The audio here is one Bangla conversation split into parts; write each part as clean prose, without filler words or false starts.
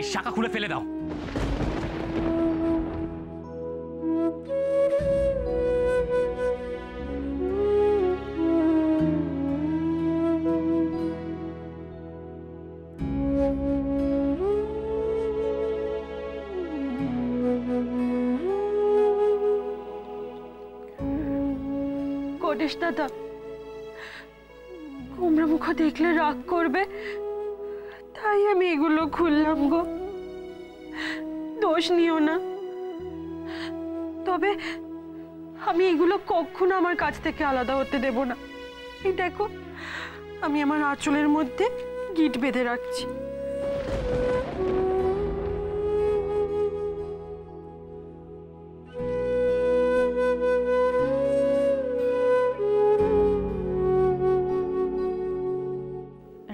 এই শাখা খুলে ফেলে দাও। গণেশ দাদা, কুমড়ামুখ দেখলে রাগ করবে, তাই আমি এগুলো খুললাম গো। দোষ নিও না, তবে আমি এগুলো কখনো আমার কাছ থেকে আলাদা হতে দেব না। এই দেখো, আমি আমার আঁচলের মধ্যে গিট বেঁধে রাখছি।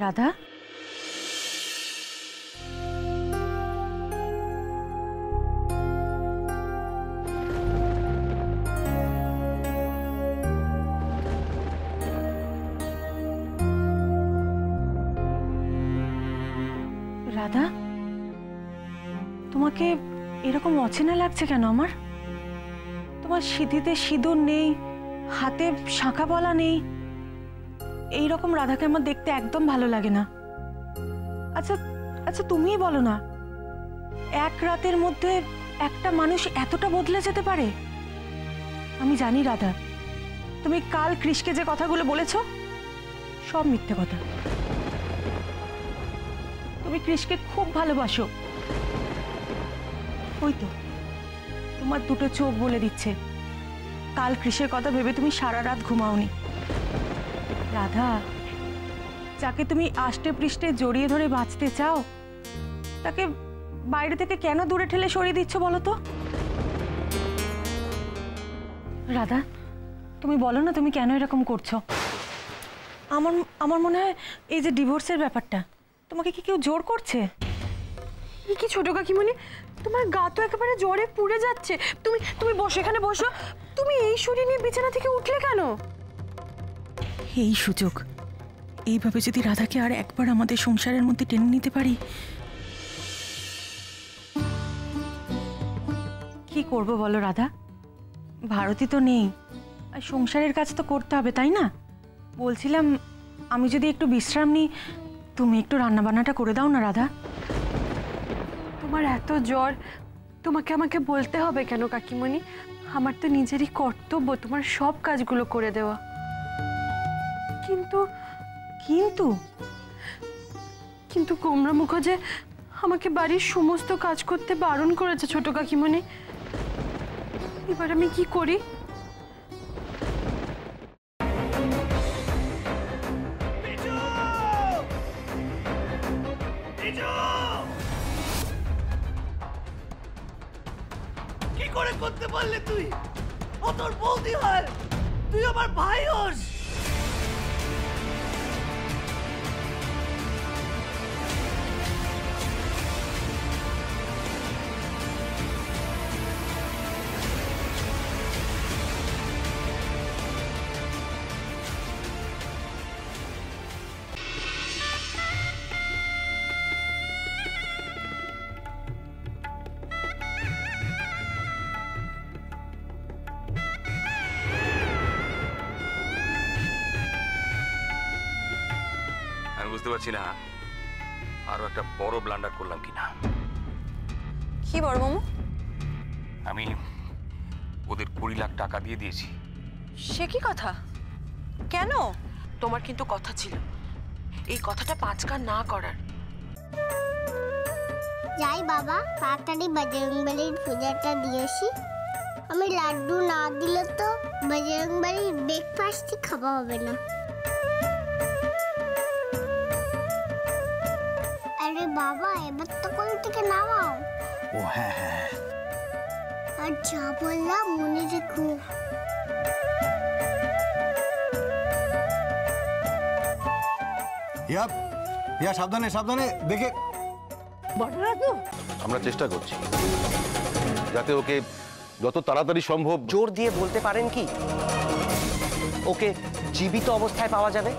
রাধা, রাধা, তোমাকে এরকম অচেনা লাগছে কেন আমার? তোমার সিঁথিতে সিঁদুর নেই, হাতে শাঁখা পলা নেই। এইরকম রাধাকে আমার দেখতে একদম ভালো লাগে না। আচ্ছা আচ্ছা, তুমিই বলো না, এক রাতের মধ্যে একটা মানুষ এতটা বদলে যেতে পারে? আমি জানি রাধা, তুমি কাল কৃষকে যে কথাগুলো বলেছো সব মিথ্যে কথা। তুমি কৃষকে খুব ভালোবাসো, ওই তো তোমার দুটো চোখ বলে দিচ্ছে। কাল কৃষের কথা ভেবে তুমি সারা রাত ঘুমাওনি। রাধা, যাকে তুমি আষ্টে পৃষ্ঠে জড়িয়ে ধরে বাঁচতে চাও, তাকে বাইরে থেকে কেন দূরে ঠেলে সরিয়ে দিচ্ছ বলো তো? রাধা, তুমি বলো না তুমি কেন এরকম করছো? আমার মনে হয় এই যে ডিভোর্সের ব্যাপারটা, তোমাকে কি কেউ জোর করছে? কি ছোট কাকিমণি, তোমার গা তো একেবারে জ্বরে পুড়ে যাচ্ছে। তুমি তুমি বসো, এখানে বসো। তুমি এই শরীর নিয়ে বিছানা থেকে উঠলে কেন? এই সুযোগ, এইভাবে যদি রাধাকে আর একবার আমাদের সংসারের মধ্যে টেনে নিতে পারি। কি করব বলো রাধা, ভারতী তো নেই, আর সংসারের কাজ তো করতে হবে, তাই না? বলছিলাম আমি যদি একটু বিশ্রাম নিই, তুমি একটু রান্নাবান্নাটা করে দাও না রাধা। তোমার এত জ্বর, তোমাকে আমাকে বলতে হবে কেন কাকিমণি? আমার তো নিজেরই কর্তব্য তোমার সব কাজগুলো করে দেওয়া। কিন্তু কিন্তু কিন্তু কুমড়ামুখ যে আমাকে বাড়ির সমস্ত কাজ করতে বারণ করেছে ছোট কাকিমণি। এবার আমি কি করি? কি করে করতে পারলে তুই? ও তোর বৌদি হয়, তুই আমার ভাই হোস। বুঝতে পারছি না আরো একটা বড় ব্লান্ডার করলাম কিনা। কি বড় মামু? আমি ওদের 20 লাখ টাকা দিয়ে দিয়েছি। সে কি কথা? কেন? তোমার কিন্তু কথা ছিল এই কথাটা পাঁচকার না করার। যাই বাবা, তাড়াতাড়ি বজরংবলীর পূজাটা দিয়েছি। আমি লাড্ডু না দিলে তো বজরংবলীর ব্রেকফাস্টই খাওয়া হবে না। আরে বাবা, এবার তো কোল থেকে নামাও। ও হ্যাঁ হ্যাঁ, আর যা বললাম মনে রেখো। ইয়া সাবধানে সাবধানে দেখে। আমরা চেষ্টা করছি যাতে ওকে যত তাড়াতাড়ি সম্ভব। জোর দিয়ে বলতে পারেন কি ওকে জীবিত অবস্থায় পাওয়া যাবে?